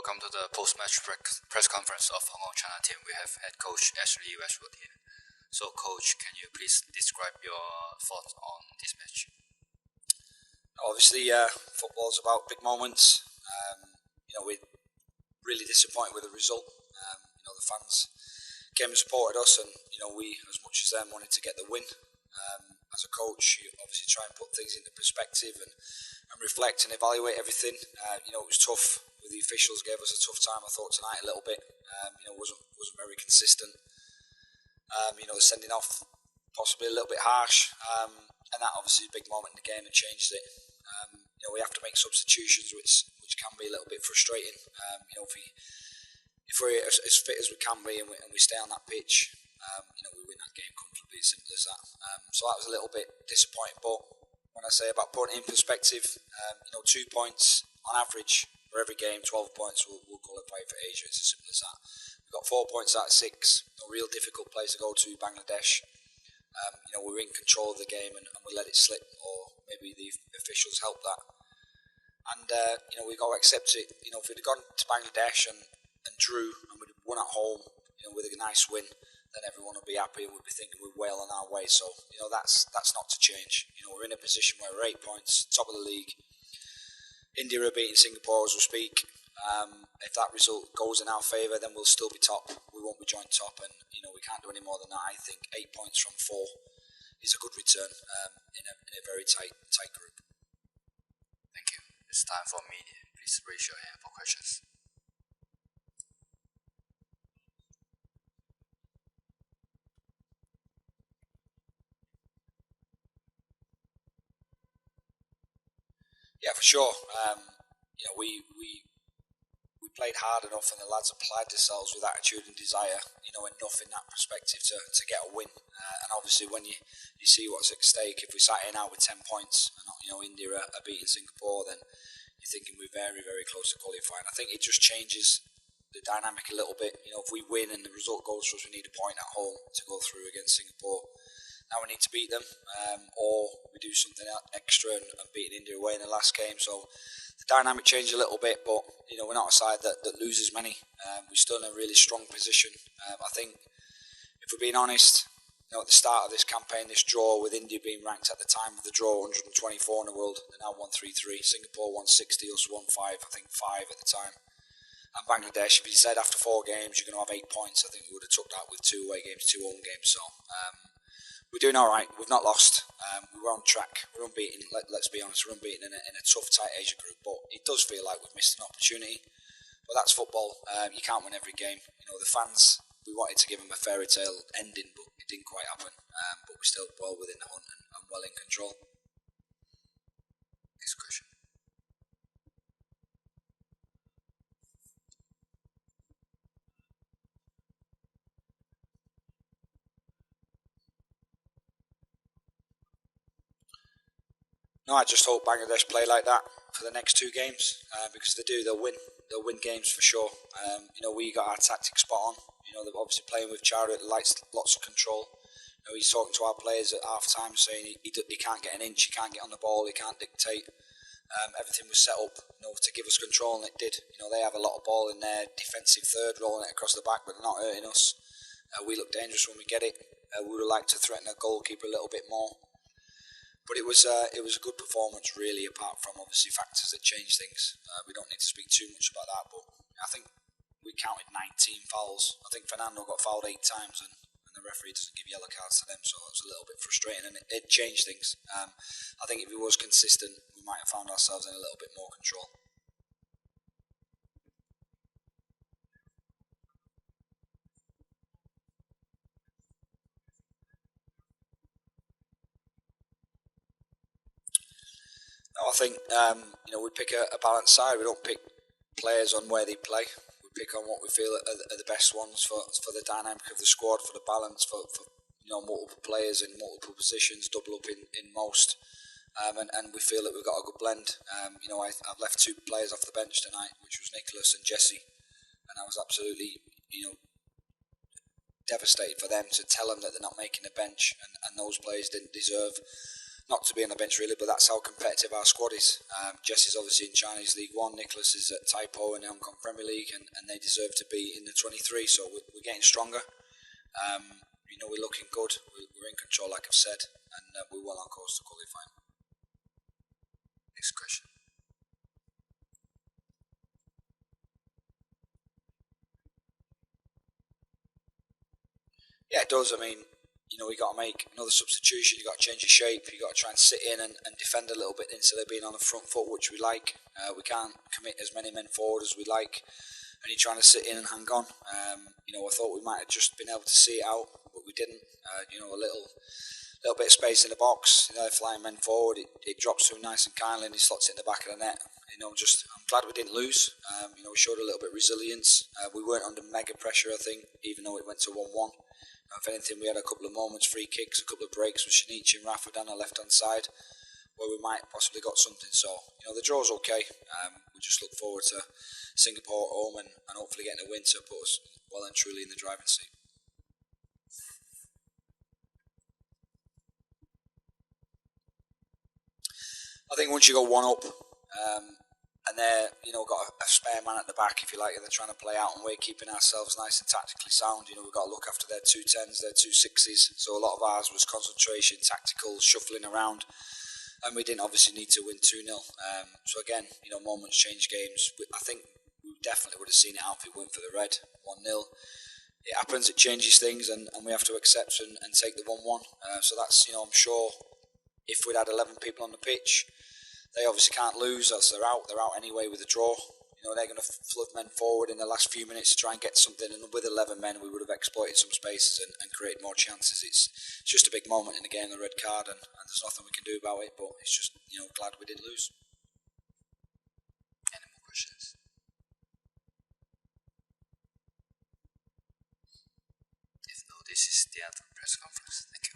welcome to the post-match press conference of Hong Kong China team. We have head coach Whyst here. So, coach, can you please describe your thoughts on this match? Obviously, football is about big moments. We're really disappointed with the result. The fans came and supported us, and we, as much as them, wanted to get the win. As a coach, you obviously try and put things into perspective and reflect and evaluate everything. It was tough. The officials gave us a tough time, I thought, tonight a little bit. Wasn't very consistent. The sending off possibly a little bit harsh, and that obviously is a big moment in the game and changed it. We have to make substitutions, which can be a little bit frustrating. If we're as fit as we can be and we stay on that pitch, we win that game comfortably. As simple as that. So that was a little bit disappointing. But when I say about putting it in perspective, 2 points on average for every game, 12 points will qualify for Asia. It's as simple as that. We've got 4 points out of 6. A real difficult place to go to, Bangladesh. We're in control of the game and we let it slip, or maybe the officials helped that. And we've got to accept it. If we'd have gone to Bangladesh and drew and we'd have won at home, with a nice win, then everyone would be happy and we'd be thinking we're well on our way. So that's not to change. We're in a position where we're 8 points, top of the league. India are beating Singapore as we speak. If that result goes in our favour, then we'll still be top. We won't be joint top, and we can't do any more than that. I think 8 points from 4 is a good return in a very tight group. Thank you. It's time for media. Please raise your hand for questions. Yeah, for sure. We played hard enough, and the lads applied themselves with attitude and desire. Enough in that perspective to get a win. And obviously, when you see what's at stake, if we sat here now with 10 points, and India are beating Singapore, then you're thinking we're very, very close to qualifying. I think it just changes the dynamic a little bit. If we win and the result goes for us, we need a point at home to go through against Singapore. Now we need to beat them, or we do something extra and beat India away in the last game. So the dynamic changed a little bit, but we're not a side that loses many. We're still in a really strong position. I think, if we're being honest, at the start of this campaign, this draw with India being ranked at the time of the draw 124 in the world, they're now 133. Singapore 160, us 15. I think 5 at the time. And Bangladesh, if you said after 4 games you're going to have 8 points, I think we would have took that with 2 away games, 2 home games. So we're doing all right. We've not lost. We're on track. We're unbeaten. Let's be honest. We're unbeaten in a tough, tight Asia group. But it does feel like we've missed an opportunity. But that's football. You can't win every game. The fans, we wanted to give them a fairy tale ending, but it didn't quite happen. But we're still well within the hunt and well in control. Next question. No, I just hope Bangladesh play like that for the next 2 games, because they do. They'll win. They'll win games for sure. We got our tactics spot on. They're obviously playing with Chara. It likes lots of control. He's talking to our players at half time, saying he can't get an inch, he can't get on the ball, he can't dictate. Everything was set up, to give us control, and it did. They have a lot of ball in their defensive third, rolling it across the back, but they're not hurting us. We look dangerous when we get it. We would have liked to threaten a goalkeeper a little bit more. But it was a good performance, really, apart from obviously factors that change things. We don't need to speak too much about that, but I think we counted 19 fouls. I think Fernando got fouled 8 times, and the referee doesn't give yellow cards to them, so it was a little bit frustrating, and it changed things. I think if he was consistent, we might have found ourselves in a little bit more control. No, I think we pick a balanced side. We don't pick players on where they play. We pick on what we feel are the best ones for the dynamic of the squad, for the balance, for multiple players in multiple positions, double up in most. And we feel that we've got a good blend. I've left 2 players off the bench tonight, which was Nicholas and Jesse, and I was absolutely devastated for them to tell them that they're not making the bench, and those players didn't deserve not to be on the bench really, but that's how competitive our squad is. Jess is obviously in Chinese League 1, Nicholas is at Taipo in the Hong Kong Premier League, and they deserve to be in the 23, so we're getting stronger. We're looking good, we're in control like I've said, and we're well on course to qualifying. Next question. Yeah, it does. I mean, we got to make another substitution, you got to change your shape, you got to try and sit in and defend a little bit instead of being on the front foot, which we like. We can't commit as many men forward as we like, and you're trying to sit in and hang on. I thought we might have just been able to see it out, but we didn't. A little bit of space in the box, flying men forward, it drops to him nice and kindly and he slots it in the back of the net. I'm glad we didn't lose. We showed a little bit of resilience. We weren't under mega pressure, I think, even though it went to 1-1. If anything, we had a couple of moments, free kicks, a couple of breaks with Shinichi and Rafa down the left-hand side where we might possibly got something. So, the draw's okay. We just look forward to Singapore at home and hopefully getting a win to put us well and truly in the driving seat. I think once you go one up, and they're got a spare man at the back, if you like, and they're trying to play out, and we're keeping ourselves nice and tactically sound. We've got to look after their 2-10s, their 2-6s. So a lot of ours was concentration, tactical, shuffling around, and we didn't obviously need to win 2-0. So again, moments change games. I think we definitely would have seen it out if it weren't for the red 1-0. It happens, it changes things, and we have to accept and take the 1-1. So that's, I'm sure if we'd had 11 people on the pitch, they obviously can't lose, else they're out anyway with a draw. They're going to flood men forward in the last few minutes to try and get something, and with 11 men we would have exploited some spaces and created more chances. It's just a big moment in the game, the red card, and there's nothing we can do about it, but it's just, glad we didn't lose. Any more questions? If no, this is the end of the press conference. Thank you.